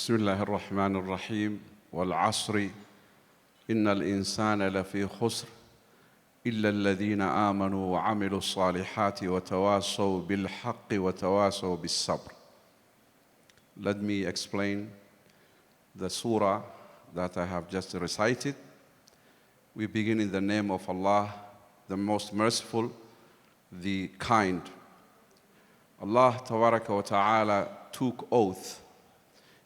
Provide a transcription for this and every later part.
بسم الله الرحمن الرحيم والعصر إن الإنسان لفي خسر إلا الذين آمنوا وعملوا الصالحات وتواصوا بالحق وتواصوا بالصبر. Let me explain the surah that I have just recited. We begin in the name of Allah, the most merciful, the kind. Allah Tabaraka wa Ta'ala took oath.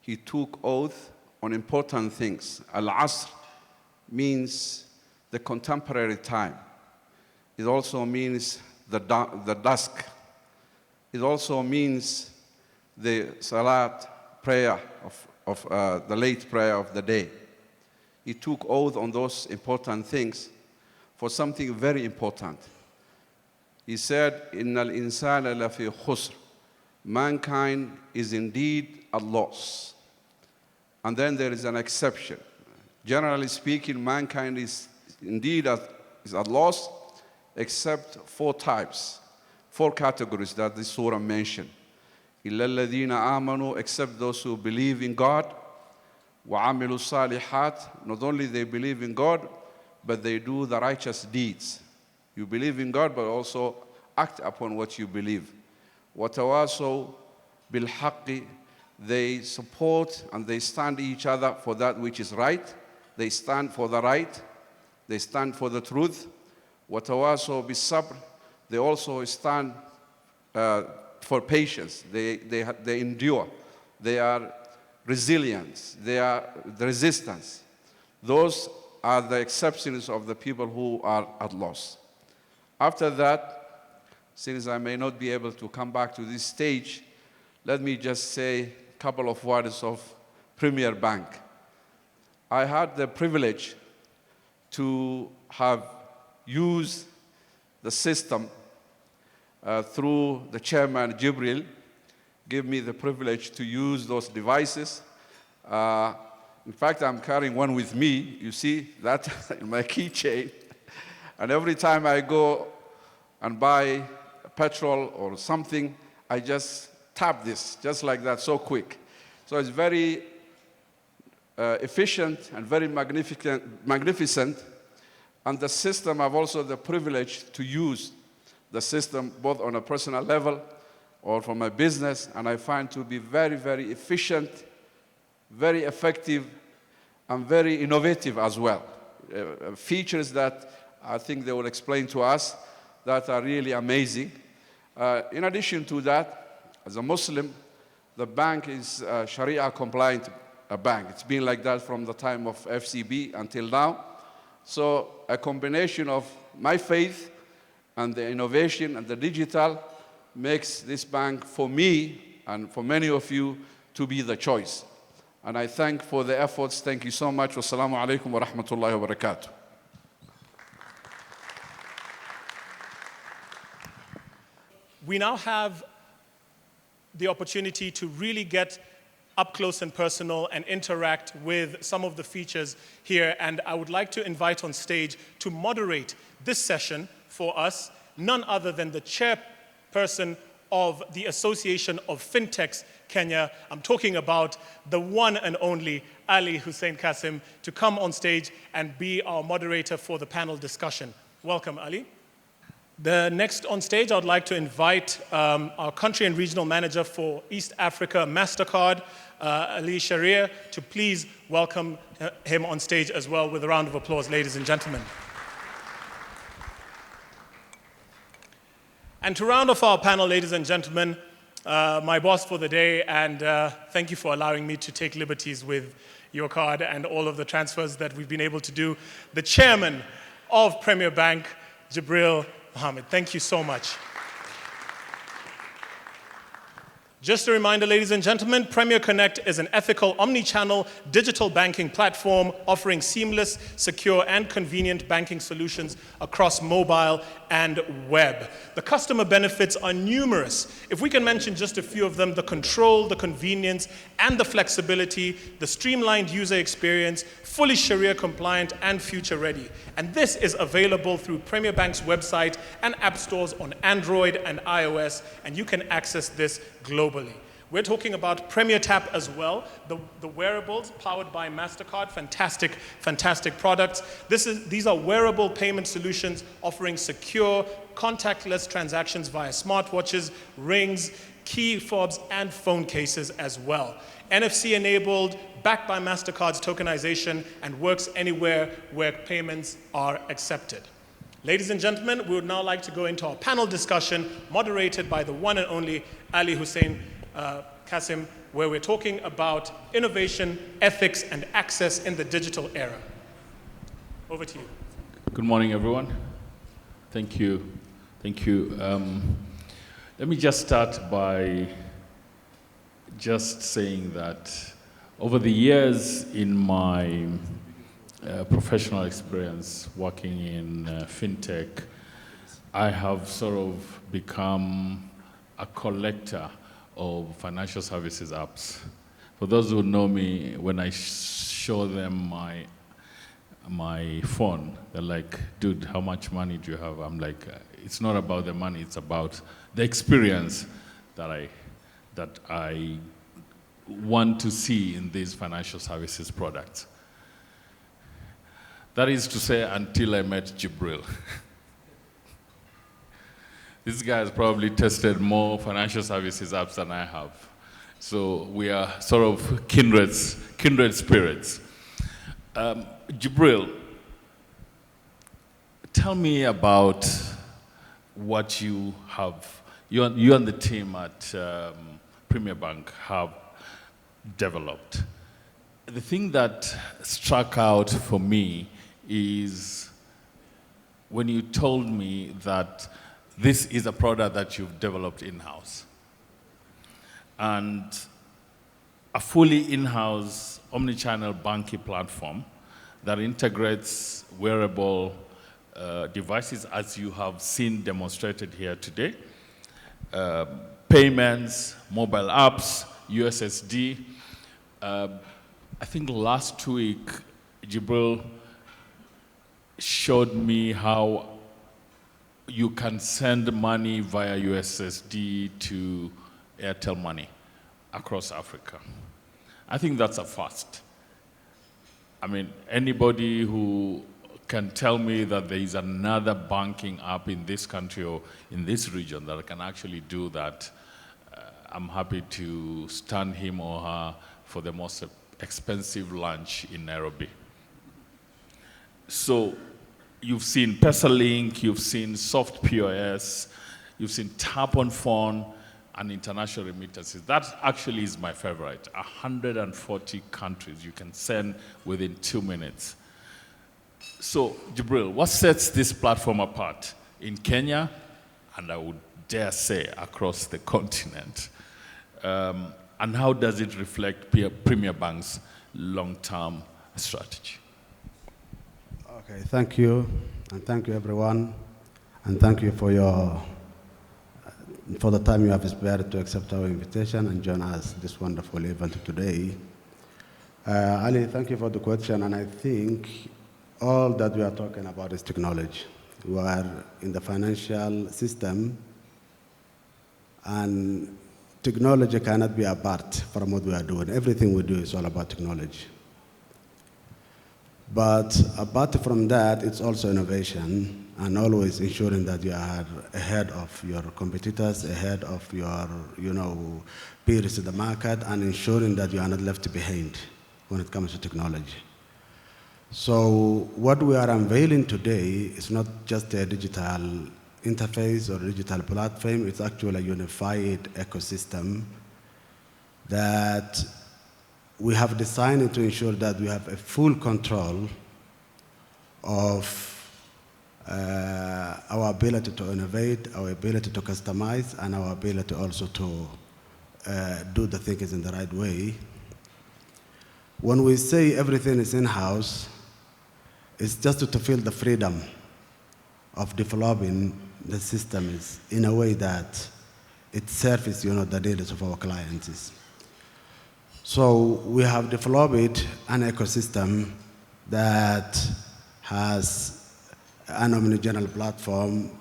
He took oath on important things. Al-Asr means the contemporary time. It also means the dusk. It also means the salat prayer of the late prayer of the day. He took oath on those important things for something very important. He said, إِنَّ الْإِنسَانَ لَفِي خُسْرٍ. Mankind is indeed at loss. And then there is an exception. Generally speaking, mankind is indeed at loss, except four types, four categories that this surah mentioned. إِلَّا الَّذِينَ آمَنُوا, except those who believe in God. وَعَمِلُوا الصَّالِحَاتِ, not only they believe in God, but they do the righteous deeds. You believe in God, but also act upon what you believe. وَتَوَاصَوْا بِالْحَقِّ, they support and they stand each other for that which is right. They stand for the right. They stand for the truth. وَتَوَاصَوْا بِالصَّبْرِ, they also stand for patience. They endure. They are resilient. They are the resistance. Those are the exceptions of the people who are at loss. After that, since I may not be able to come back to this stage, let me just say a couple of words of Premier Bank. I had the privilege to have used the system through the chairman, Jibril, gave me the privilege to use those devices. In fact, I'm carrying one with me. You see that in my keychain. And every time I go and buy petrol or something, I just tap this, just like that, so quick. So it's very efficient and very magnificent. And the system, I've also the privilege to use the system both on a personal level or for my business, and I find to be very, very efficient, very effective, and very innovative as well. Features that I think they will explain to us that are really amazing. In addition to that, as a Muslim, the bank is a Sharia compliant bank. It's been like that from the time of FCB until now. So a combination of my faith and the innovation and the digital makes this bank, for me and for many of you, to be the choice. And I thank for the efforts. Thank you so much. Wassalamu alaikum wa rahmatullahi wa barakatuh. We now have the opportunity to really get up close and personal and interact with some of the features here. And I would like to invite on stage to moderate this session for us, none other than the chairperson of the Association of Fintechs Kenya. I'm talking about the one and only Ali Hussein Kasim, to come on stage and be our moderator for the panel discussion. Welcome, Ali. The next on stage, I'd like to invite our country and regional manager for East Africa MasterCard, Ali Sharir, to please welcome him on stage as well with a round of applause, ladies and gentlemen. And to round off our panel, ladies and gentlemen, my boss for the day, and thank you for allowing me to take liberties with your card and all of the transfers that we've been able to do, the chairman of Premier Bank, Jibril Mohammed. Thank you so much. Just a reminder, ladies and gentlemen, Premier Connect is an ethical, omni-channel digital banking platform offering seamless, secure, and convenient banking solutions across mobile and web. The customer benefits are numerous. If we can mention just a few of them: the control, the convenience, and the flexibility, the streamlined user experience, fully Sharia compliant and future ready. And this is available through Premier Bank's website and app stores on Android and iOS, and you can access this globally. We're talking about Premier Tap as well, the wearables powered by MasterCard, fantastic products. These are wearable payment solutions offering secure, contactless transactions via smartwatches, rings, key fobs, and phone cases as well. NFC enabled, backed by MasterCard's tokenization, and works anywhere where payments are accepted. Ladies and gentlemen, we would now like to go into our panel discussion, moderated by the one and only Ali Hussein Qasim, where we're talking about innovation, ethics, and access in the digital era. Over to you. Good morning, everyone. Thank you. Let me just start by just saying that over the years in my professional experience working in fintech, I have sort of become a collector of financial services apps. For those who know me, when I show them my phone, they're like, dude, how much money do you have? I'm like, it's not about the money, it's about the experience that I want to see in these financial services products. That is to say, until I met Jibril. This guy has probably tested more financial services apps than I have. So we are sort of kindred spirits. Jibril, tell me about what you have, you and the team at Premier Bank have developed. The thing that struck out for me is when you told me that this is a product that you've developed in-house. And a fully in-house omni-channel banking platform that integrates wearable devices, as you have seen demonstrated here today, payments, mobile apps, USSD. I think last week, Jibril showed me how you can send money via USSD to Airtel Money across Africa. I think that's a first. I mean, anybody who can tell me that there is another banking app in this country or in this region that can actually do that, I'm happy to stand him or her for the most expensive lunch in Nairobi. So you've seen PesaLink, you've seen soft POS, you've seen tap on phone, and international remittances. That actually is my favorite. 140 countries you can send within 2 minutes. So, Jibril, what sets this platform apart in Kenya, and I would dare say across the continent? And how does it reflect Premier Bank's long-term strategy? Okay, thank you, and thank you everyone, and thank you for the time you have spared to accept our invitation and join us this wonderful event today. Ali, thank you for the question, and I think all that we are talking about is technology. We are in the financial system, and technology cannot be apart from what we are doing. Everything we do is all about technology. But apart from that, it's also innovation and always ensuring that you are ahead of your competitors, ahead of your peers in the market, and ensuring that you are not left behind when it comes to technology. So what we are unveiling today is not just a digital interface or digital platform, it's actually a unified ecosystem that we have designed to ensure that we have a full control of our ability to innovate, our ability to customize, and our ability also to do the things in the right way. When we say everything is in-house, it's just to feel the freedom of developing the system is in a way that it serves the needs of our clients. So we have developed an ecosystem that has an omnichannel platform,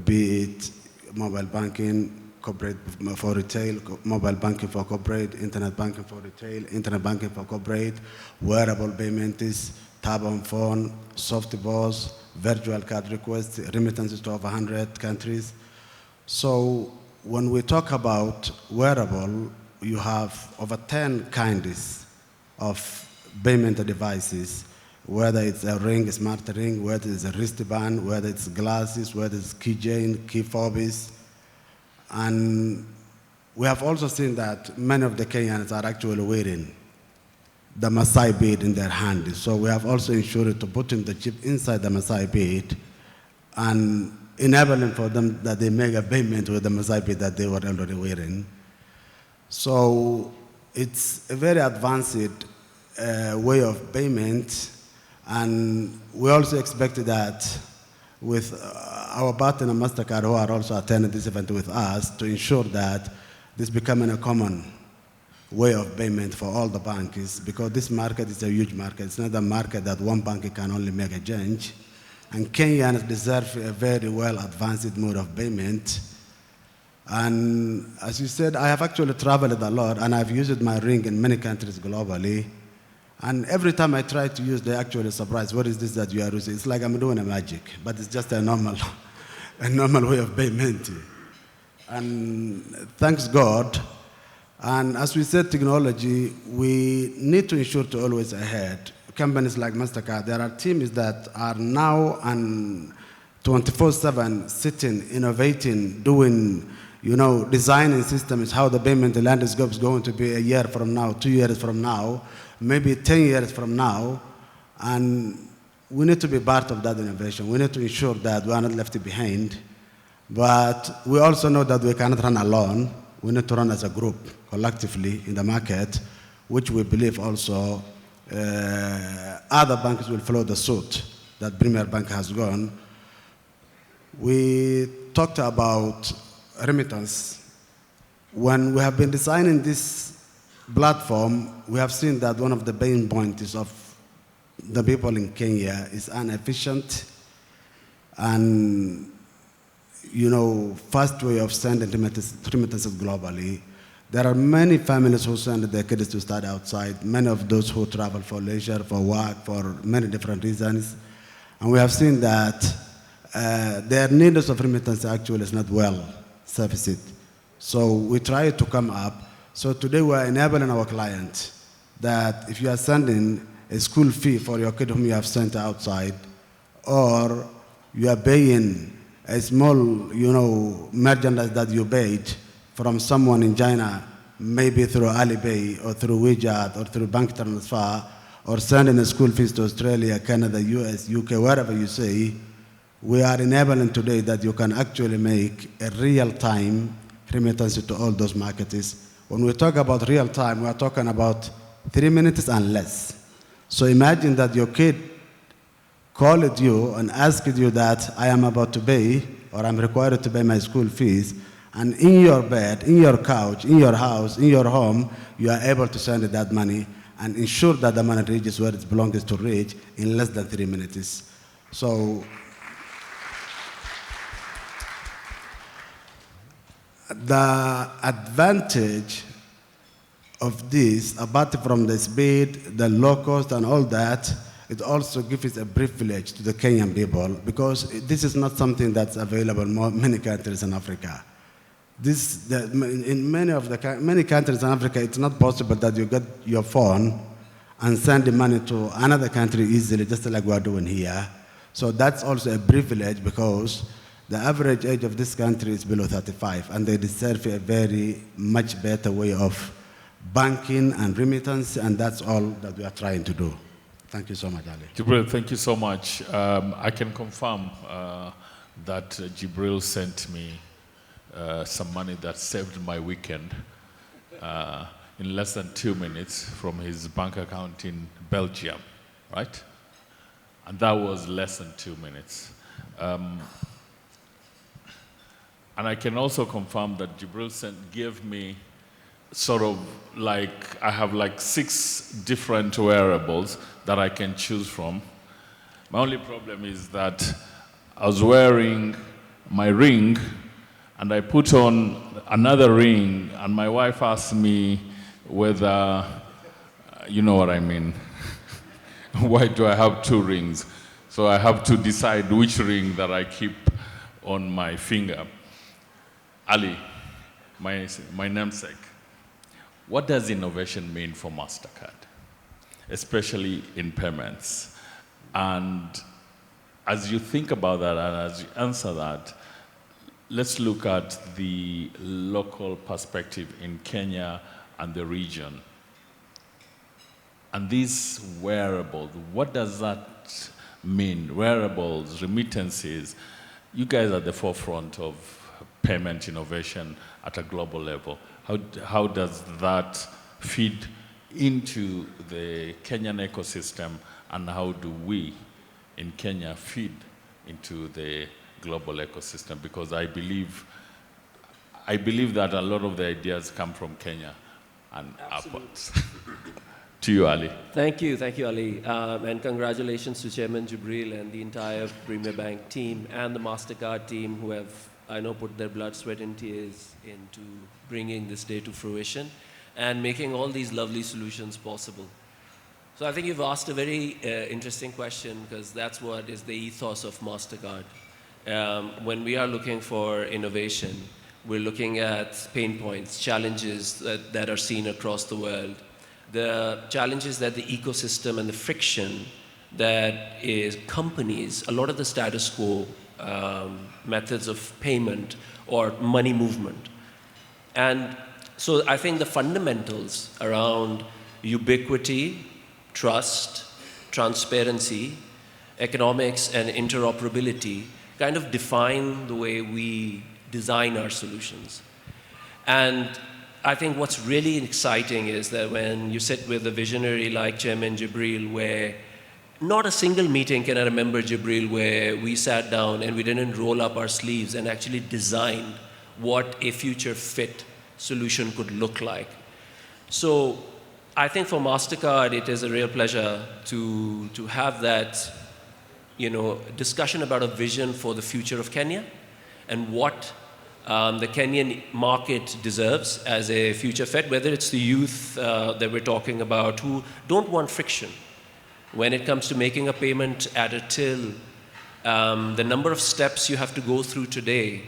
be it mobile banking, corporate for retail, mobile banking for corporate, internet banking for retail, internet banking for corporate, wearable payments, tap on phone, soft POS, virtual card requests, remittances to over 100 countries. So when we talk about wearable, you have over 10 kinds of payment devices, whether it's a ring, a smart ring, whether it's a wristband, whether it's glasses, whether it's keychain, key fobs. And we have also seen that many of the Kenyans are actually wearing the Maasai bead in their hand. So we have also ensured to put in the chip inside the Maasai bead and enabling for them that they make a payment with the Maasai bead that they were already wearing. So it's a very advanced way of payment, and we also expect that with our partner MasterCard, who are also attending this event with us, to ensure that this becoming a common way of payment for all the banks, because this market is a huge market. It's not a market that one bank can only make a change. And Kenyans deserve a very well advanced mode of payment. And as you said, I have actually traveled a lot, and I've used my ring in many countries globally. And every time I try to use, they actually surprised, what is this that you are using? It's like I'm doing a magic, but it's just a normal way of payment. And thanks God. And as we said, technology, we need to ensure to always ahead. Companies like MasterCard, there are teams that are now and 24/7 sitting, innovating, doing, designing systems, how the payment landscape is going to be a year from now, 2 years from now, maybe 10 years from now. And we need to be part of that innovation. We need to ensure that we are not left behind. But we also know that we cannot run alone. We need to run as a group, collectively in the market, which we believe also other banks will follow the suit that Premier Bank has gone. We talked about remittance. When we have been designing this platform, we have seen that one of the pain points of the people in Kenya is inefficient and fast way of sending remittances globally. There are many families who send their kids to study outside, many of those who travel for leisure, for work, for many different reasons. And we have seen that their needs of remittance actually is not well serviced. So we try to come up. So today we are enabling our clients that if you are sending a school fee for your kid whom you have sent outside, or you are paying a small, merchandise that you paid from someone in China, maybe through Alipay or through WeChat or through bank transfer, or sending a school fees to Australia, Canada, US, UK, wherever you say, we are enabling today that you can actually make a real-time remittance to all those markets. When we talk about real-time, we are talking about 3 minutes and less. So imagine that your kid called you and asked you that I am about to pay, or I'm required to pay my school fees, and in your bed, in your couch, in your house, in your home, you are able to send that money and ensure that the money reaches where it belongs to reach in less than 3 minutes. So the advantage of this, apart from the speed, the low cost, and all that, it also gives a privilege to the Kenyan people, because this is not something that's available in many countries in Africa. In many countries in Africa, it's not possible that you get your phone and send the money to another country easily, just like we are doing here. So that's also a privilege, because the average age of this country is below 35, and they deserve a very much better way of banking and remittance, and that's all that we are trying to do. Thank you so much, Ali. Jibril, thank you so much. I can confirm that Jibril sent me some money that saved my weekend in less than 2 minutes from his bank account in Belgium, right? And that was less than 2 minutes. And I can also confirm that Jibril gave me sort of like, I have like 6 different wearables that I can choose from. My only problem is that I was wearing my ring, And I put on another ring, and my wife asked me whether, you know what I mean, why do I have 2 rings? So I have to decide which ring that I keep on my finger. Ali, my namesake, what does innovation mean for MasterCard, especially in payments? And as you think about that and as you answer that, let's look at the local perspective in Kenya and the region. And these wearables, what does that mean? Wearables, remittances, you guys are at the forefront of payment innovation at a global level. How does that feed into the Kenyan ecosystem, and how do we in Kenya feed into the global ecosystem? Because I believe that a lot of the ideas come from Kenya and upwards. To you, Ali. Thank you, Ali. And congratulations to Chairman Jibril and the entire Premier Bank team and the MasterCard team who have, I know, put their blood, sweat, and tears into bringing this day to fruition and making all these lovely solutions possible. So I think you've asked a very interesting question, because that's what is the ethos of MasterCard. When we are looking for innovation, we're looking at pain points, challenges that are seen across the world. The challenges that the ecosystem and the friction that is companies, a lot of the status quo methods of payment or money movement. And so I think the fundamentals around ubiquity, trust, transparency, economics, and interoperability kind of define the way we design our solutions. And I think what's really exciting is that when you sit with a visionary like Chairman Jibril, where not a single meeting can I remember, Jibril, where we sat down and we didn't roll up our sleeves and actually designed what a future fit solution could look like. So I think for MasterCard, it is a real pleasure to have that, discussion about a vision for the future of Kenya and what the Kenyan market deserves as a future fit, whether it's the youth that we're talking about who don't want friction. When it comes to making a payment at a till, the number of steps you have to go through today,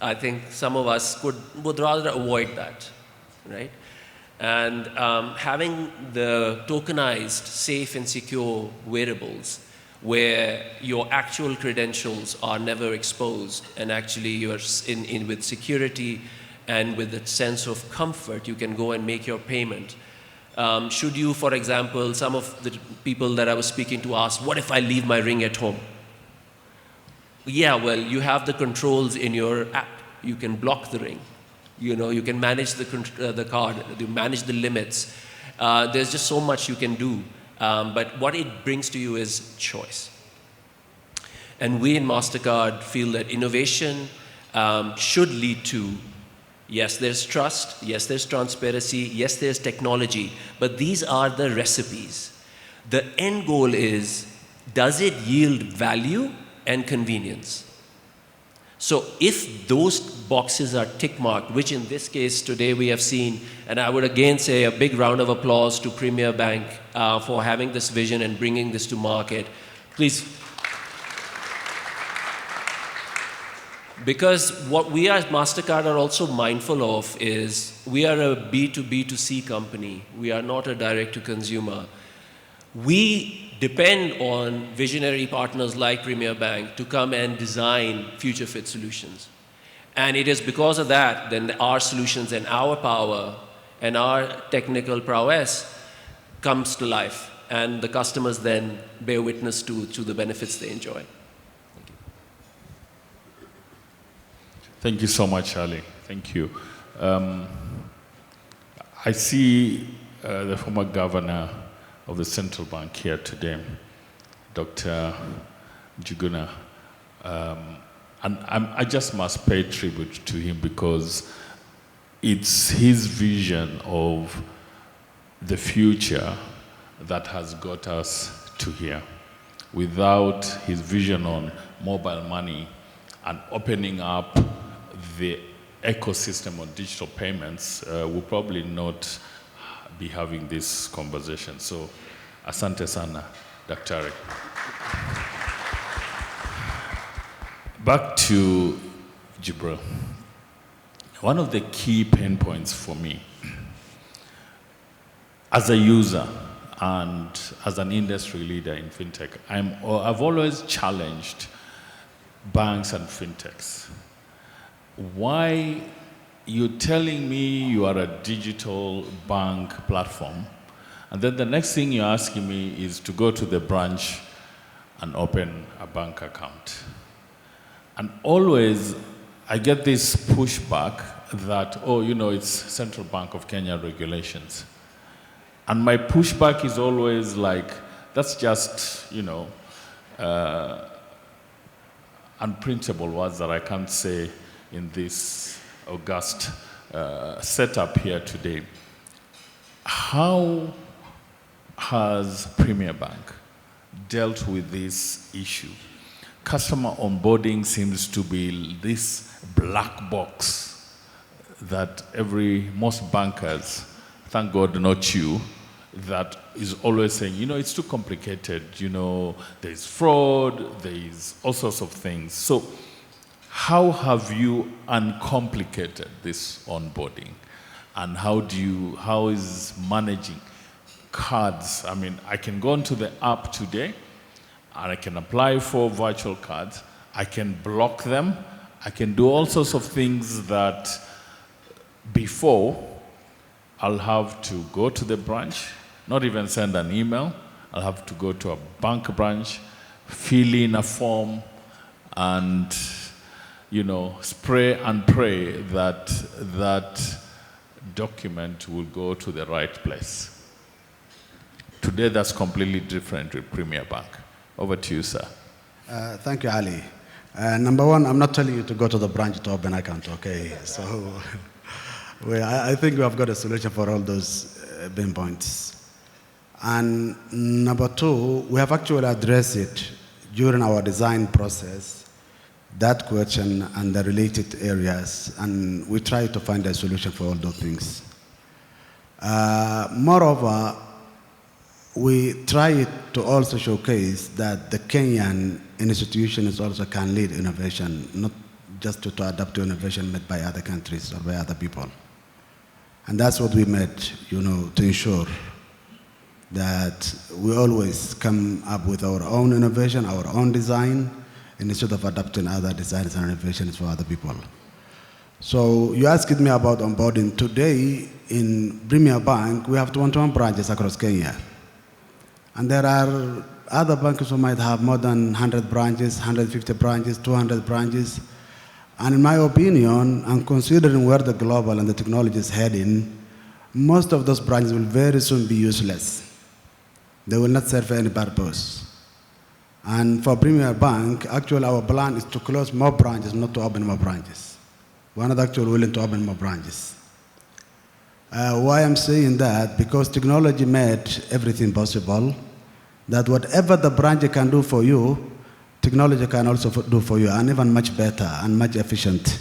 I think some of us would rather avoid that, right? And having the tokenized, safe and secure wearables where your actual credentials are never exposed, and actually you're in with security and with a sense of comfort, you can go and make your payment. Should you, for example, some of the people that I was speaking to asked, what if I leave my ring at home? Yeah, well, you have the controls in your app. You can block the ring. You can manage the card, you manage the limits. There's just so much you can do. But what it brings to you is choice. And we in MasterCard feel that innovation should lead to, yes, there's trust, yes, there's transparency, yes, there's technology, but these are the recipes. The end goal is, does it yield value and convenience? So if those boxes are tick marked, which in this case today we have seen, and I would again say a big round of applause to Premier Bank for having this vision and bringing this to market. Please. Because what we as MasterCard are also mindful of is we are a B2B2C company. We are not a direct-to-consumer. We depend on visionary partners like Premier Bank to come and design future-fit solutions. And it is because of that then our solutions and our power and our technical prowess comes to life, and the customers then bear witness to the benefits they enjoy. Thank you so much, Ali. Thank you. I see the former governor of the central bank here today, Dr. Njuguna. And I just must pay tribute to him because it's his vision of the future that has got us to here. Without his vision on mobile money and opening up the ecosystem of digital payments, we'll probably not be having this conversation. So, asante sana, Daktari. Back to Jibril. One of the key pain points for me, as a user and as an industry leader in fintech, I've always challenged banks and fintechs. Why you're telling me you are a digital bank platform, and then the next thing you're asking me is to go to the branch and open a bank account. And always I get this pushback that, oh, you know, it's Central Bank of Kenya regulations. And my pushback is always like, that's just, you know, unprintable words that I can't say in this august setup here today. How has Premier Bank dealt with this issue? Customer onboarding seems to be this black box that most bankers, thank God not you, that is always saying, you know, it's too complicated, you know, there's fraud, there's all sorts of things. So how have you uncomplicated this onboarding? And how is managing cards? I mean, I can go onto the app today and I can apply for virtual cards. I can block them. I can do all sorts of things that before I'll have to go to the branch, not even send an email. I'll have to go to a bank branch, fill in a form, and, you know, spray and pray that that document will go to the right place. Today, that's completely different with Premier Bank. Over to you, sir. Thank you, Ali. Number one, I'm not telling you to go to the branch to open an account, okay? So I think we have got a solution for all those pain points. And number two, we have actually addressed it during our design process, that question and the related areas, and we try to find a solution for all those things. Moreover, we try to also showcase that the Kenyan institutions also can lead innovation, not just to adapt to innovation made by other countries or by other people. And that's what we made, you know, to ensure that we always come up with our own innovation, our own design, instead of adapting other designs and innovations for other people. So you asked me about onboarding. Today in Premier Bank, we have 21 branches across Kenya. And there are other banks who might have more than 100 branches, 150 branches, 200 branches. And in my opinion, and considering where the global and the technology is heading, most of those branches will very soon be useless. They will not serve any purpose. And for Premier Bank, actually our plan is to close more branches, not to open more branches. We're not actually willing to open more branches. Why I'm saying that? Because technology made everything possible, that whatever the branch can do for you, technology can also do for you, and even much better and much efficient.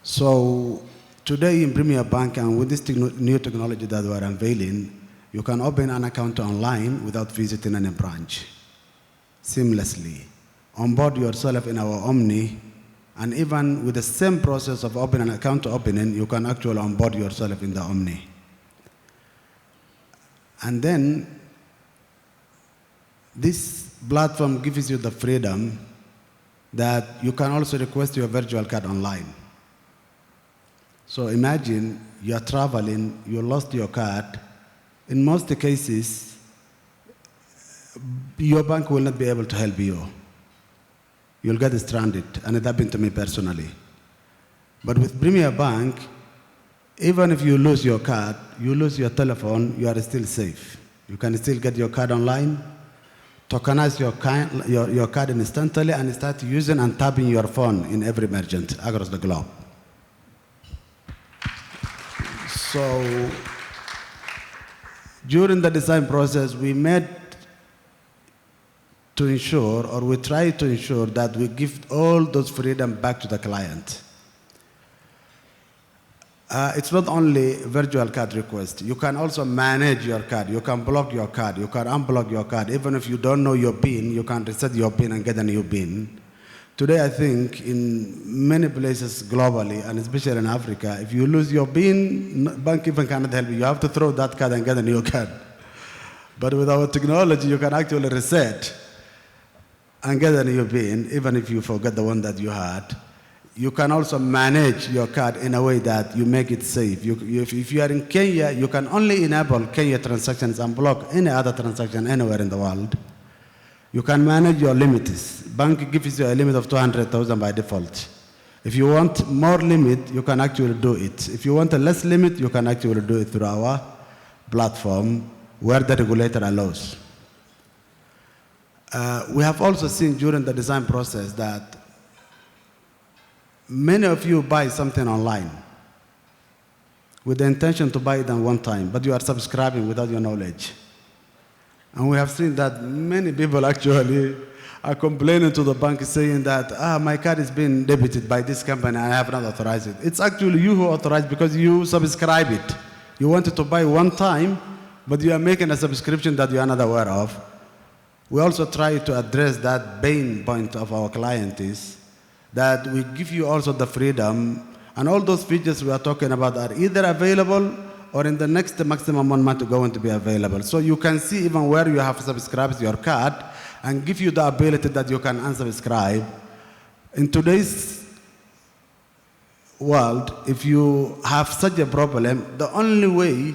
So today in Premier Bank, and with this new technology that we're unveiling, you can open an account online without visiting any branch, seamlessly. Onboard yourself in our Omni, and even with the same process of opening an account to opening, you can actually onboard yourself in the Omni. And then this platform gives you the freedom that you can also request your virtual card online. So imagine you're traveling, you lost your card. In most cases, your bank will not be able to help you. You'll get stranded, and it happened to me personally. But with Premier Bank, even if you lose your card, you lose your telephone, you are still safe. You can still get your card online, tokenize your card instantly, and start using and tapping your phone in every merchant across the globe. So during the design process, we made to ensure, or we try to ensure, that we give all those freedom back to the client. It's not only virtual card request. You can also manage your card. You can block your card. You can unblock your card. Even if you don't know your PIN, you can reset your PIN and get a new PIN. Today, I think in many places globally, and especially in Africa, if you lose your PIN, bank even cannot help you. You have to throw that card and get a new card. But with our technology, you can actually reset and get a new PIN, even if you forget the one that you had. You can also manage your card in a way that you make it safe. If you are in Kenya, you can only enable Kenya transactions and block any other transaction anywhere in the world. You can manage your limits. Bank gives you a limit of 200,000 by default. If you want more limit, you can actually do it. If you want a less limit, you can actually do it through our platform where the regulator allows. We have also seen during the design process that many of you buy something online with the intention to buy it at one time, but you are subscribing without your knowledge. And we have seen that many people actually are complaining to the bank saying that, my card is being debited by this company and I have not authorized it. It's actually you who authorized because you subscribe it. You wanted to buy one time, but you are making a subscription that you are not aware of. We also try to address that pain point of our client is that we give you also the freedom, and all those features we are talking about are either available or in the next maximum 1 month going to be available. So you can see even where you have subscribed your card and give you the ability that you can unsubscribe. In today's world, if you have such a problem, the only way,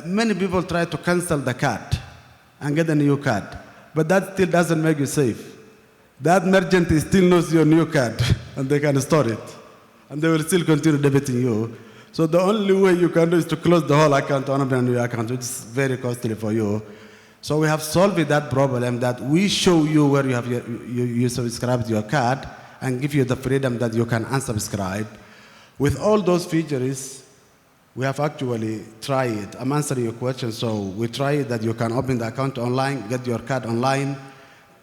many people try to cancel the card and get a new card, but that still doesn't make you safe. That merchant still knows your new card, and they can store it, and they will still continue debiting you. So the only way you can do is to close the whole account and open a new account, which is very costly for you. So we have solved that problem that we show you where you have you subscribed your card and give you the freedom that you can unsubscribe. With all those features, we have actually tried it. I'm answering your question. So we tried that you can open the account online, get your card online,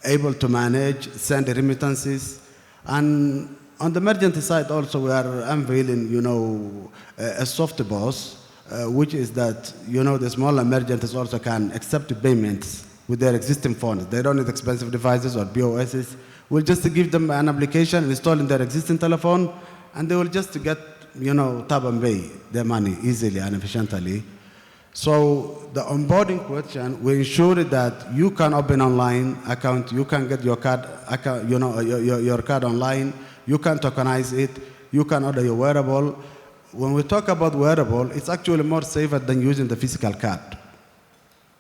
able to manage, send remittances. And on the emergency side also, we are unveiling, a soft POS, which is that, the small emergencies also can accept payments with their existing phones. They don't need expensive devices or POSs. We'll just give them an application installed in their existing telephone, and they will just get, tap and pay their money easily and efficiently. So the onboarding question, we ensure that you can open online account, you can get your card, your card online, you can tokenize it, you can order your wearable. When we talk about wearable, it's actually more safer than using the physical card,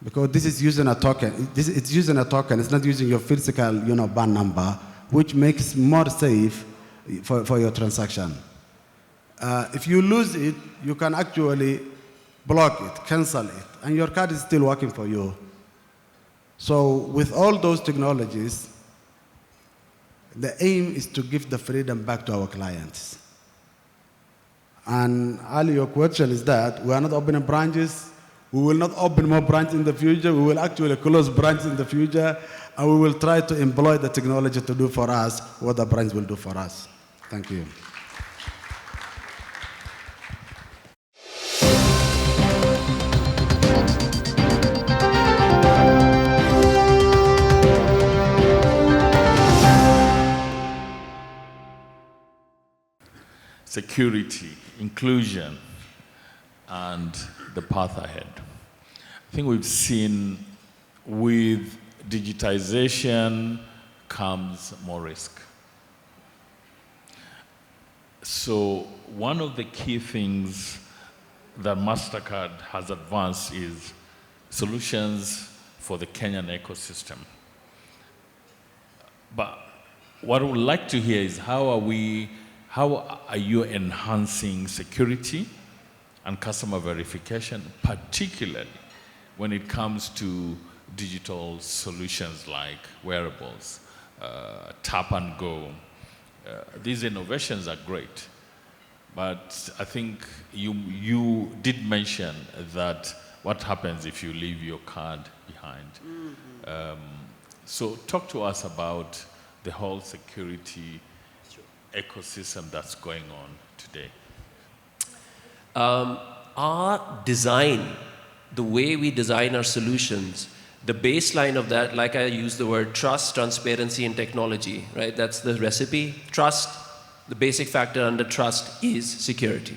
because this is using a token. It's using a token. It's not using your physical, band number, which makes more safe for your transaction. If you lose it, you can actually block it, cancel it, and your card is still working for you. So with all those technologies, the aim is to give the freedom back to our clients. And Ali, your question is that we are not opening branches. We will not open more branches in the future. We will actually close branches in the future, and we will try to employ the technology to do for us what the branch will do for us. Thank you. Security, inclusion, and the path ahead. I think we've seen with digitization comes more risk. So one of the key things that MasterCard has advanced is solutions for the Kenyan ecosystem. But what I would like to hear is how are you enhancing security and customer verification, particularly when it comes to digital solutions like wearables, tap and go? These innovations are great, but I think you did mention that what happens if you leave your card behind. Mm-hmm. So talk to us about the whole security ecosystem that's going on today. Our design, the way we design our solutions, the baseline of that, like I use the word trust, transparency, and technology, right? That's the recipe. Trust, the basic factor under trust is security.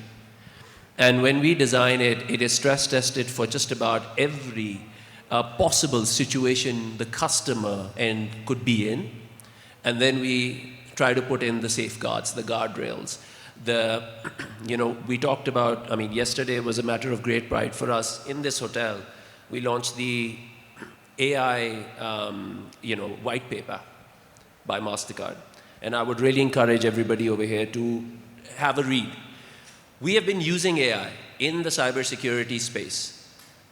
And when we design it, it is stress tested for just about every possible situation the customer could be in. And then we try to put in the safeguards, the guardrails. We talked about, yesterday was a matter of great pride for us. In this hotel, we launched the AI, white paper by MasterCard. And I would really encourage everybody over here to have a read. We have been using AI in the cybersecurity space.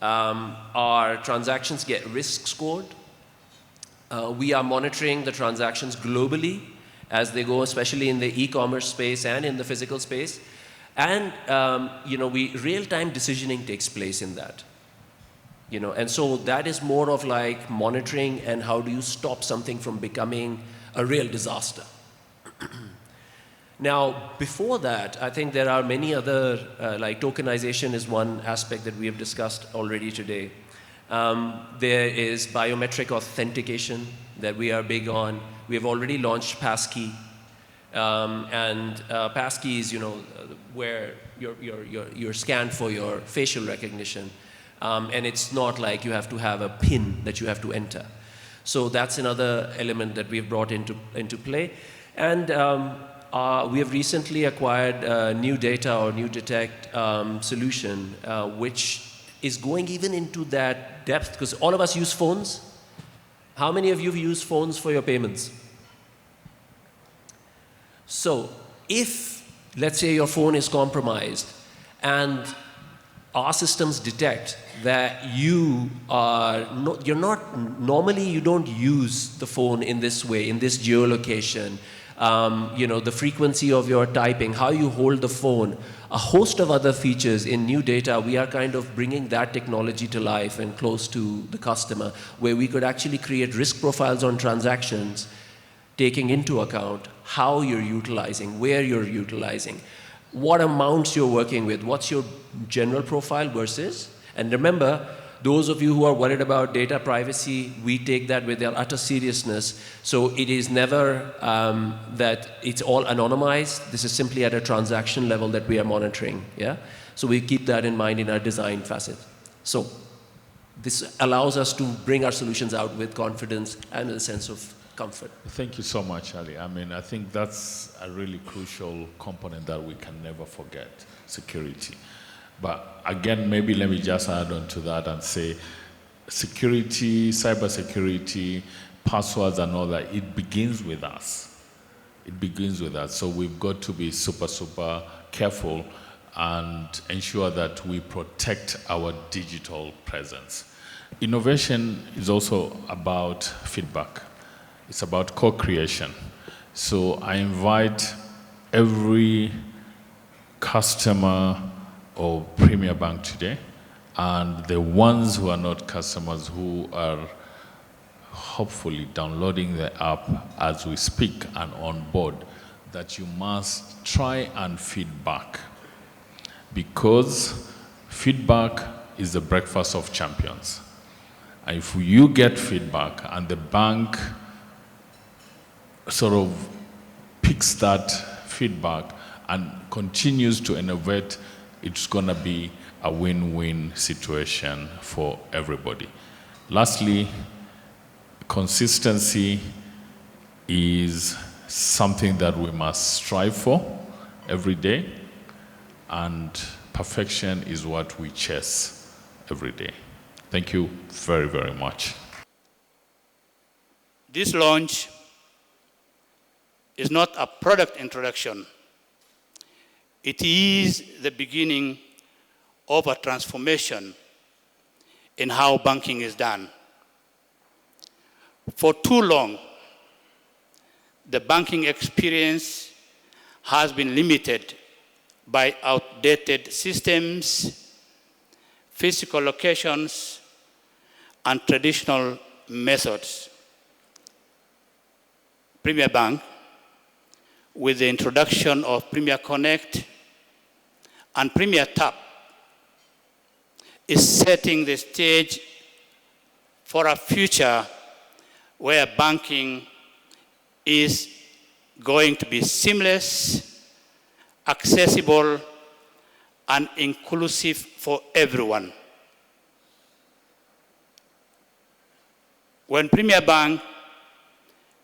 Our transactions get risk scored. We are monitoring the transactions globally as they go, especially in the e-commerce space and in the physical space. And, real-time decisioning takes place in that. And so that is more of like monitoring and how do you stop something from becoming a real disaster. Now, before that, I think there are many other, like tokenization is one aspect that we have discussed already today. There is biometric authentication that we are big on. We have already launched Passkey. Passkey is, where you're scanned for your facial recognition. And it's not like you have to have a PIN that you have to enter. So that's another element that we've brought into play. And we have recently acquired New Data or New Detect solution, which is going even into that depth, because all of us use phones. How many of you use phones for your payments? So if, let's say your phone is compromised and our systems detect that you don't use the phone in this way, in this geolocation, the frequency of your typing, how you hold the phone, a host of other features in New Data, we are kind of bringing that technology to life and close to the customer, where we could actually create risk profiles on transactions, taking into account how you're utilizing, where you're utilizing, what amounts you're working with, what's your general profile versus, and remember, those of you who are worried about data privacy, we take that with their utter seriousness. So it is never that it's all anonymized. This is simply at a transaction level that we are monitoring. Yeah? So we keep that in mind in our design facet. So this allows us to bring our solutions out with confidence and a sense of comfort. Thank you so much, Ali. I think that's a really crucial component that we can never forget, security. But again, maybe let me just add on to that and say security, cybersecurity, passwords and all that, it begins with us. It begins with us. So we've got to be super, super careful and ensure that we protect our digital presence. Innovation is also about feedback. It's about co-creation. So I invite every customer of Premier Bank today, and the ones who are not customers who are hopefully downloading the app as we speak and on board, that you must try and feedback, because feedback is the breakfast of champions. And if you get feedback and the bank sort of picks that feedback and continues to innovate, it's going to be a win-win situation for everybody. Lastly, consistency is something that we must strive for every day, and perfection is what we chase every day. Thank you very, very much. This launch is not a product introduction. It is the beginning of a transformation in how banking is done. For too long, the banking experience has been limited by outdated systems, physical locations, and traditional methods. Premier Bank, with the introduction of Premier Connect and Premier Tap, is setting the stage for a future where banking is going to be seamless, accessible, and inclusive for everyone. When Premier Bank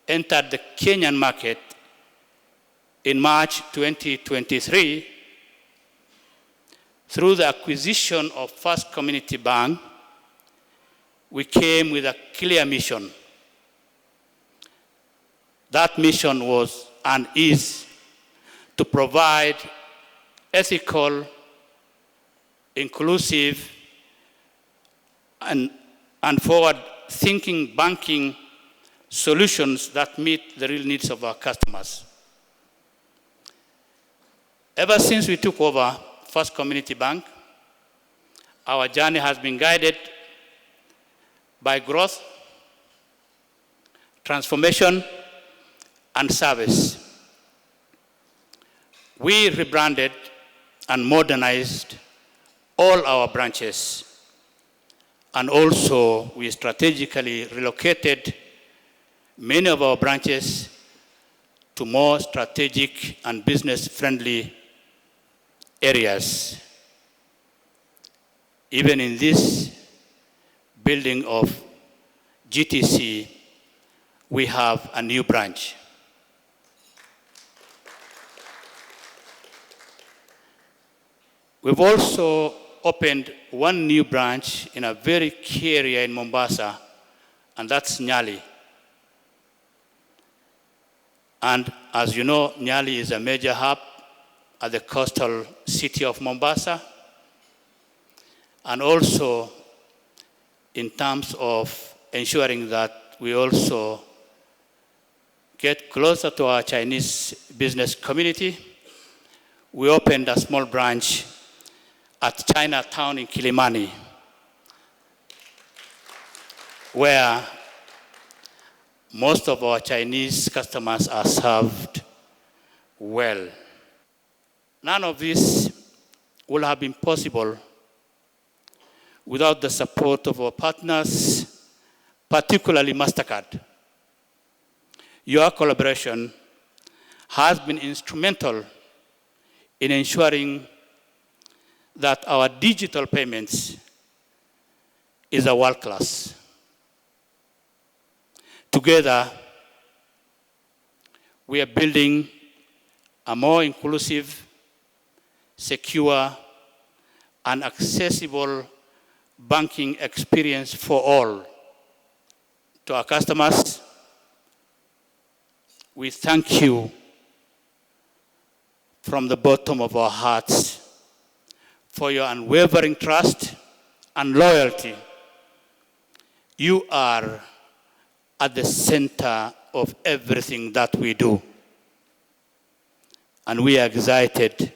entered the Kenyan market in March 2023, through the acquisition of First Community Bank, we came with a clear mission. That mission was and is to provide ethical, inclusive, and forward-thinking banking solutions that meet the real needs of our customers. Ever since we took over First Community Bank, our journey has been guided by growth, transformation, and service. We rebranded and modernized all our branches, and also we strategically relocated many of our branches to more strategic and business-friendly areas. Even in this building of GTC, we have a new branch. We've also opened one new branch in a very key area in Mombasa, and that's Nyali. And as you know, Nyali is a major hub at the coastal city of Mombasa, and also in terms of ensuring that we also get closer to our Chinese business community, we opened a small branch at Chinatown in Kilimani, where most of our Chinese customers are served well. None of this would have been possible without the support of our partners, particularly MasterCard. Your collaboration has been instrumental in ensuring that our digital payments is a world class. Together, we are building a more inclusive, secure, and accessible banking experience for all. To our customers, we thank you from the bottom of our hearts for your unwavering trust and loyalty. You are at the center of everything that we do. And we are excited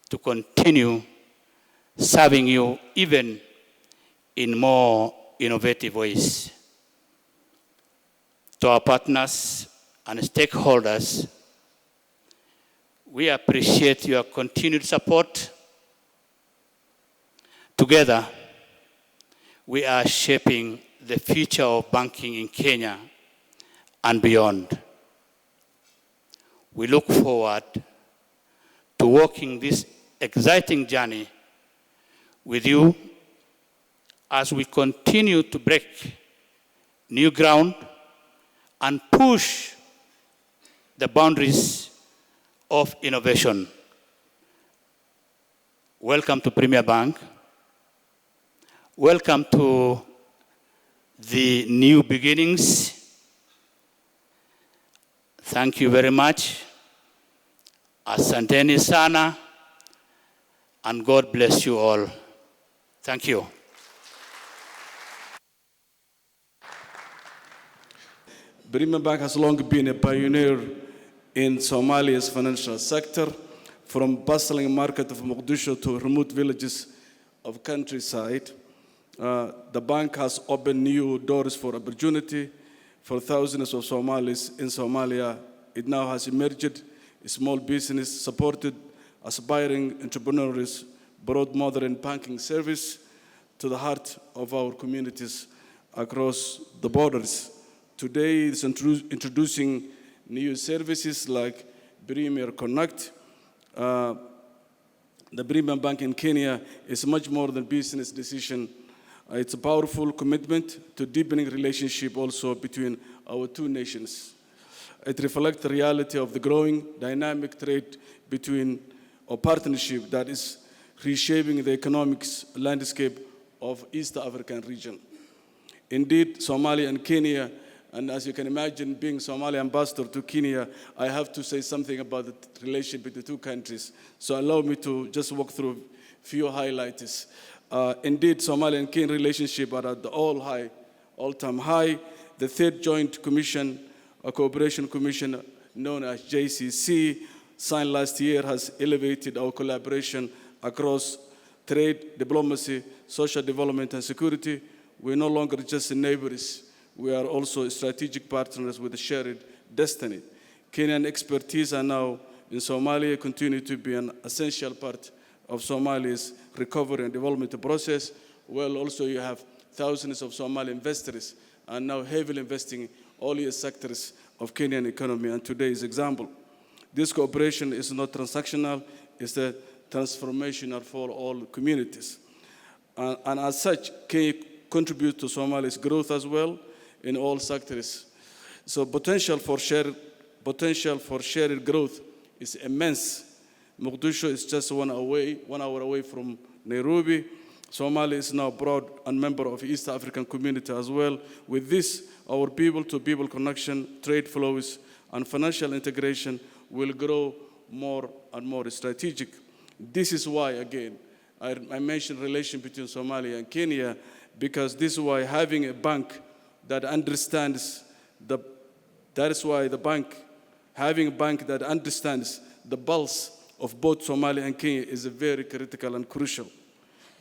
to continue serving you even in more innovative ways. To our partners and stakeholders, we appreciate your continued support. Together, we are shaping the future of banking in Kenya and beyond. We look forward to walking this exciting journey with you as we continue to break new ground and push the boundaries of innovation. Welcome to Premier Bank. Welcome to the new beginnings. Thank you very much. Asanteni sana, and God bless you all. Thank you. Premier Bank has long been a pioneer in Somalia's financial sector, from bustling market of Mogadishu to remote villages of countryside. The bank has opened new doors for opportunity for thousands of Somalis in Somalia. It now has emerged a small business, supported aspiring entrepreneurs, brought modern banking service to the heart of our communities across the borders. Today, it's introducing new services like Premier Connect. The Premier Bank in Kenya is much more than business decision. It's a powerful commitment to deepening relationship also between our two nations. It reflects the reality of the growing dynamic trade between or partnership that is reshaping the economics landscape of East African region. Indeed, Somalia and Kenya, and as you can imagine, being Somali ambassador to Kenya, I have to say something about the relationship between the two countries. So allow me to just walk through a few highlights. Indeed, Somalia and Kenya relationship are at the all-time high. The third joint commission, a cooperation commission known as JCC, signed last year, has elevated our collaboration across trade, diplomacy, social development, and security. We're no longer just neighbors. We are also strategic partners with a shared destiny. Kenyan expertise are now in Somalia continue to be an essential part of Somalia's recovery and development process. Well, also you have thousands of Somali investors are now heavily investing in all the sectors of Kenyan economy. And today's example, this cooperation is not transactional, it's a transformational for all communities. And as such, Kenya contributes to Somalia's growth as well in all sectors. So potential for shared growth is immense. Mogadishu is just 1 hour away from Nairobi. Somalia is now proud and member of East African community as well. With this, our people-to-people connection, trade flows, and financial integration will grow more and more strategic. This is why, again, I mentioned relation between Somalia and Kenya, because this is why having a bank that understands having a bank that understands the pulse of both Somalia and Kenya is very critical and crucial.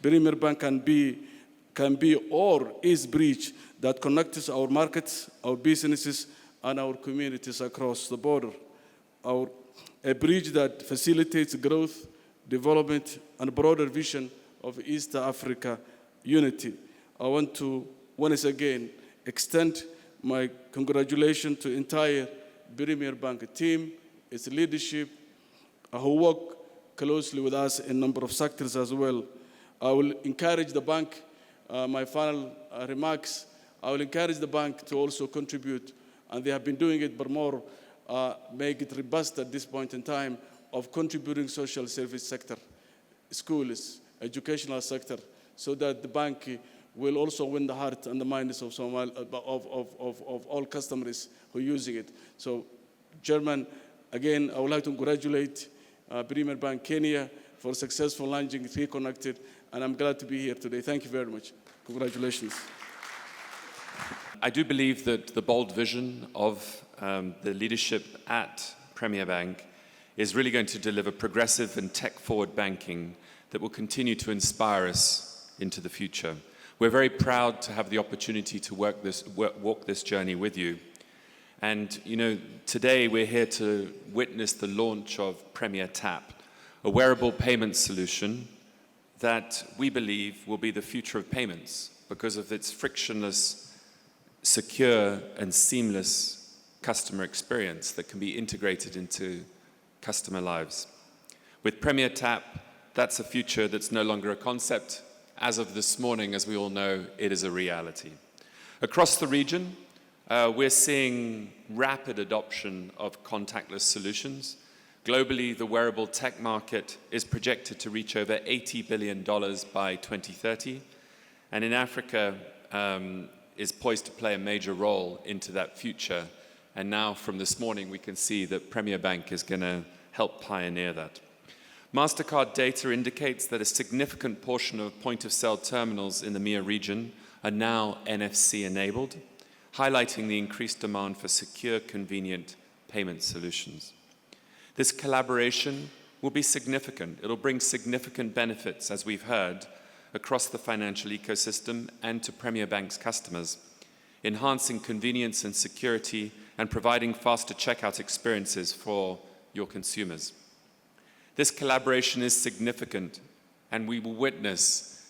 Premier Bank can be or is bridge that connects our markets, our businesses, and our communities across the border. A bridge that facilitates growth, development, and broader vision of East Africa unity. I want to once again extend my congratulations to entire Premier Bank team, its leadership, who work closely with us in a number of sectors as well. I will encourage the bank, my final remarks, I will encourage the bank to also contribute, and they have been doing it, but more make it robust at this point in time of contributing social service sector, schools, educational sector, so that the bank will also win the heart and the minds of all customers who are using it. So, Chairman, again, I would like to congratulate Premier Bank Kenya for successful launching Reconnected, and I'm glad to be here today. Thank you very much. Congratulations. I do believe that the bold vision of the leadership at Premier Bank is really going to deliver progressive and tech-forward banking that will continue to inspire us into the future. We're very proud to have the opportunity to walk this journey with you. And, you know, today we're here to witness the launch of Premier Tap, a wearable payment solution that we believe will be the future of payments because of its frictionless, secure, and seamless customer experience that can be integrated into customer lives. With Premier Tap, that's a future that's no longer a concept. As of this morning, as we all know, it is a reality. Across the region, we're seeing rapid adoption of contactless solutions. Globally, the wearable tech market is projected to reach over $80 billion by 2030. And in Africa, is poised to play a major role into that future. And now, from this morning, we can see that Premier Bank is going to help pioneer that. MasterCard data indicates that a significant portion of point-of-sale terminals in the MEA region are now NFC-enabled, highlighting the increased demand for secure, convenient payment solutions. This collaboration will be significant. It'll bring significant benefits, as we've heard, across the financial ecosystem and to Premier Bank's customers, enhancing convenience and security and providing faster checkout experiences for your consumers. This collaboration is significant and we will witness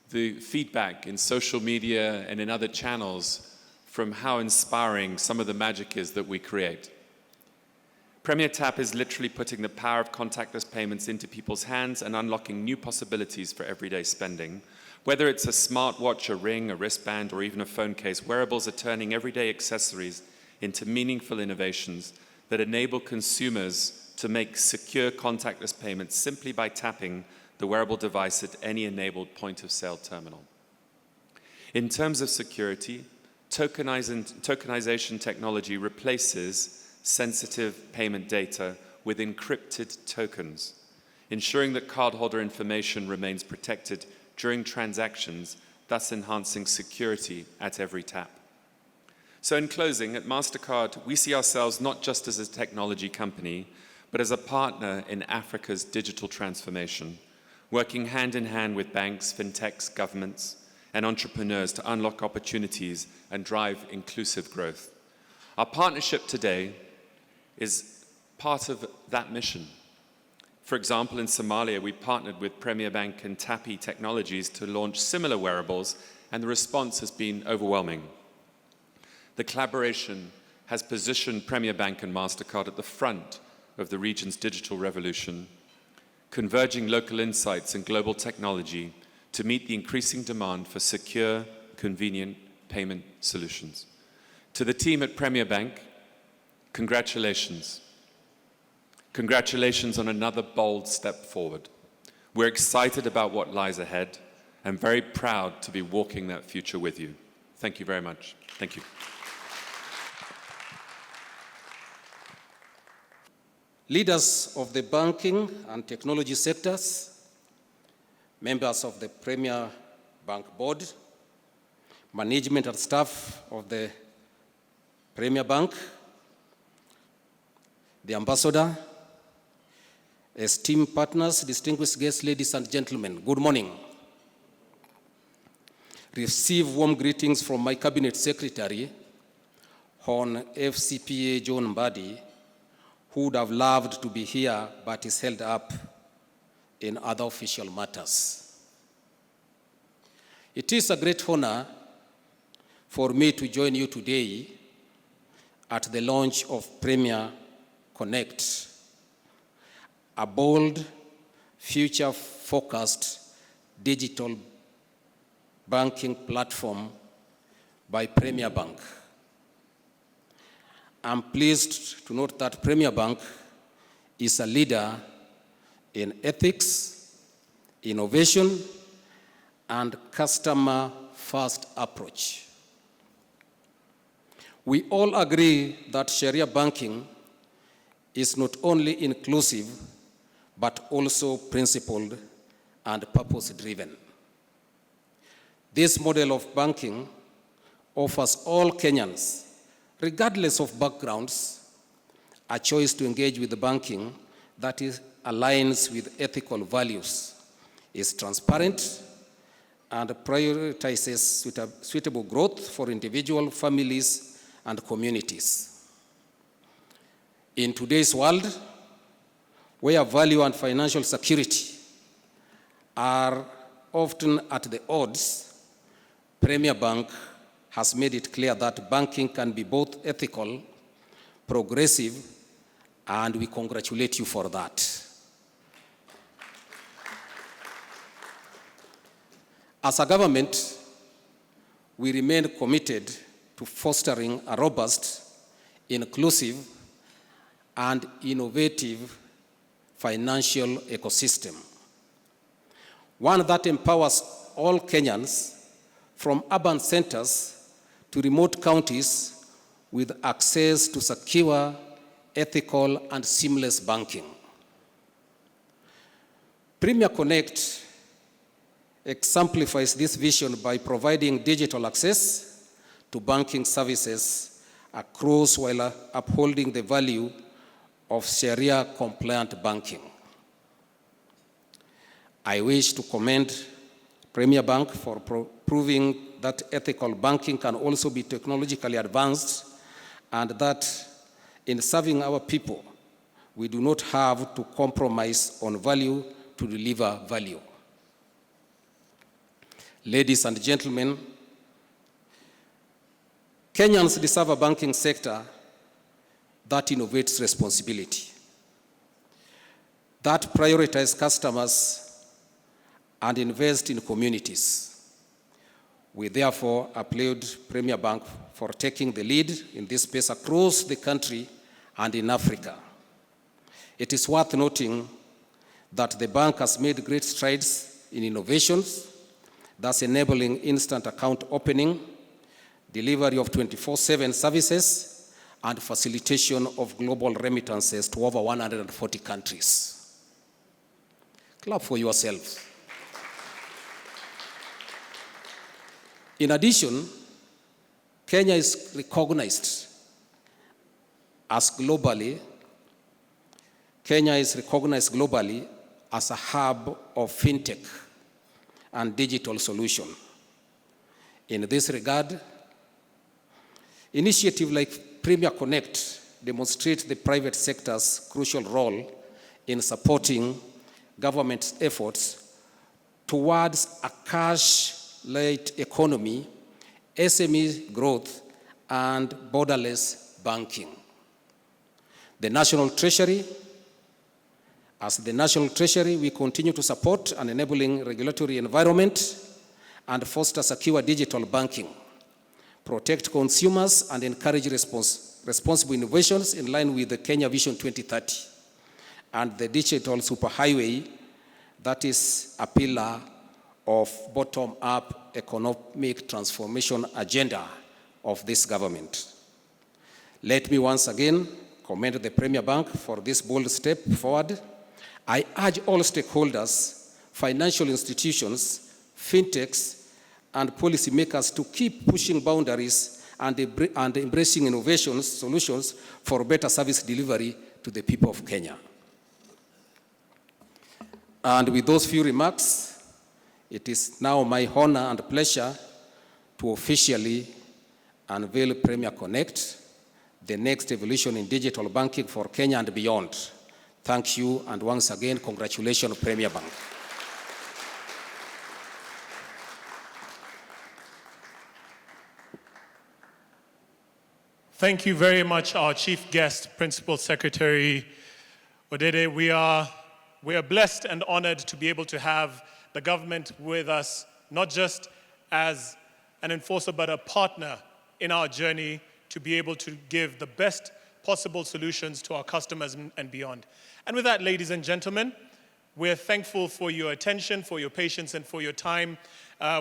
the feedback in social media and in other channels from how inspiring some of the magic is that we create. Premier Tap is literally putting the power of contactless payments into people's hands and unlocking new possibilities for everyday spending. Whether it's a smartwatch, a ring, a wristband, or even a phone case, wearables are turning everyday accessories into meaningful innovations that enable consumers to make secure contactless payments simply by tapping the wearable device at any enabled point-of-sale terminal. In terms of security, tokenization technology replaces sensitive payment data with encrypted tokens, ensuring that cardholder information remains protected during transactions, thus enhancing security at every tap. So in closing, at MasterCard, we see ourselves not just as a technology company, but as a partner in Africa's digital transformation, working hand in hand with banks, fintechs, governments, and entrepreneurs to unlock opportunities and drive inclusive growth. Our partnership today is part of that mission. For example, in Somalia, we partnered with Premier Bank and Tapi Technologies to launch similar wearables, and the response has been overwhelming. The collaboration has positioned Premier Bank and MasterCard at the front of the region's digital revolution, converging local insights and global technology to meet the increasing demand for secure, convenient payment solutions. To the team at Premier Bank, congratulations. Congratulations on another bold step forward. We're excited about what lies ahead and very proud to be walking that future with you. Thank you very much. Thank you. Leaders of the banking and technology sectors, members of the Premier Bank Board, management and staff of the Premier Bank, the ambassador, esteemed partners, distinguished guests, ladies and gentlemen, good morning. Receive warm greetings from my Cabinet Secretary, Hon. FCPA John Mbadi, who would have loved to be here but is held up in other official matters. It is a great honor for me to join you today at the launch of Premier Connect, a bold, future-focused digital banking platform by Premier Bank. I'm pleased to note that Premier Bank is a leader in ethics, innovation, and customer-first approach. We all agree that Sharia banking is not only inclusive, but also principled and purpose-driven. This model of banking offers all Kenyans, regardless of backgrounds, a choice to engage with the banking that aligns with ethical values, is transparent, and prioritizes suitable growth for individual families and communities. In today's world, where value and financial security are often at the odds, Premier Bank has made it clear that banking can be both ethical, progressive, and we congratulate you for that. As a government, we remain committed to fostering a robust, inclusive, and innovative financial ecosystem, one that empowers all Kenyans from urban centers to remote counties with access to secure, ethical, and seamless banking. Premier Connect exemplifies this vision by providing digital access to banking services across while upholding the value of Sharia-compliant banking. I wish to commend Premier Bank for proving that ethical banking can also be technologically advanced, and that in serving our people, we do not have to compromise on value to deliver value. ladies and gentlemen, Kenyans deserve a banking sector that innovates responsibility, that prioritizes customers and invests in communities. We therefore applaud Premier Bank for taking the lead in this space across the country and in Africa. It is worth noting that the bank has made great strides in innovations, thus enabling instant account opening, delivery of 24/7 services, and facilitation of global remittances to over 140 countries. Clap for yourselves. In addition, Kenya is recognized globally as a hub of fintech and digital solution. In this regard, initiatives like Premier Connect demonstrate the private sector's crucial role in supporting government's efforts towards a cash-light economy, SME growth, and borderless banking. As the National Treasury, we continue to support an enabling regulatory environment and foster secure digital banking, protect consumers, and encourage responsible innovations in line with the Kenya Vision 2030 and the digital superhighway that is a pillar of bottom-up economic transformation agenda of this government. Let me once again commend the Premier Bank for this bold step forward. I urge all stakeholders, financial institutions, fintechs, and policymakers to keep pushing boundaries and embracing innovations, solutions for better service delivery to the people of Kenya. And with those few remarks, it is now my honor and pleasure to officially unveil Premier Connect, the next evolution in digital banking for Kenya and beyond. Thank you, and once again, congratulations, Premier Bank. Thank you very much, our chief guest, Principal Secretary Odede. We are blessed and honored to be able to have the government with us, not just as an enforcer, but a partner in our journey to be able to give the best possible solutions to our customers and beyond. And with that, ladies and gentlemen, we're thankful for your attention, for your patience, and for your time.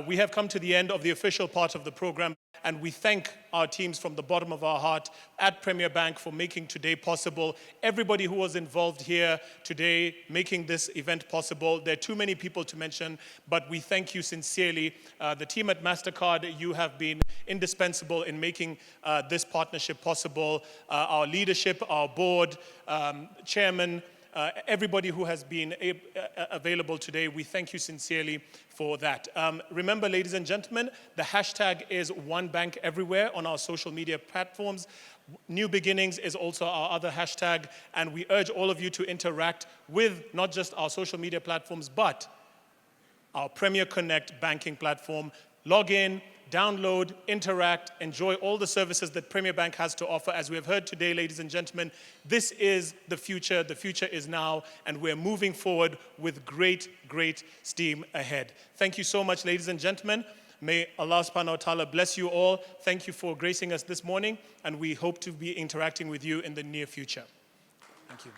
We have come to the end of the official part of the program, and we thank our teams from the bottom of our heart at Premier Bank for making today possible. Everybody who was involved here today making this event possible. There are too many people to mention, but we thank you sincerely. The team at MasterCard, you have been indispensable in making this partnership possible. Our leadership, our board, chairman, everybody who has been available today, we thank you sincerely for that. Remember, ladies and gentlemen, the hashtag is OneBankEverywhere on our social media platforms. New Beginnings is also our other hashtag, and we urge all of you to interact with not just our social media platforms, but our Premier Connect banking platform. Log in, download, interact, enjoy all the services that Premier Bank has to offer. As we have heard today, ladies and gentlemen, this is the future is now, and we're moving forward with great, great steam ahead. Thank you so much, ladies and gentlemen. May Allah subhanahu wa ta'ala bless you all. Thank you for gracing us this morning, and we hope to be interacting with you in the near future. Thank you.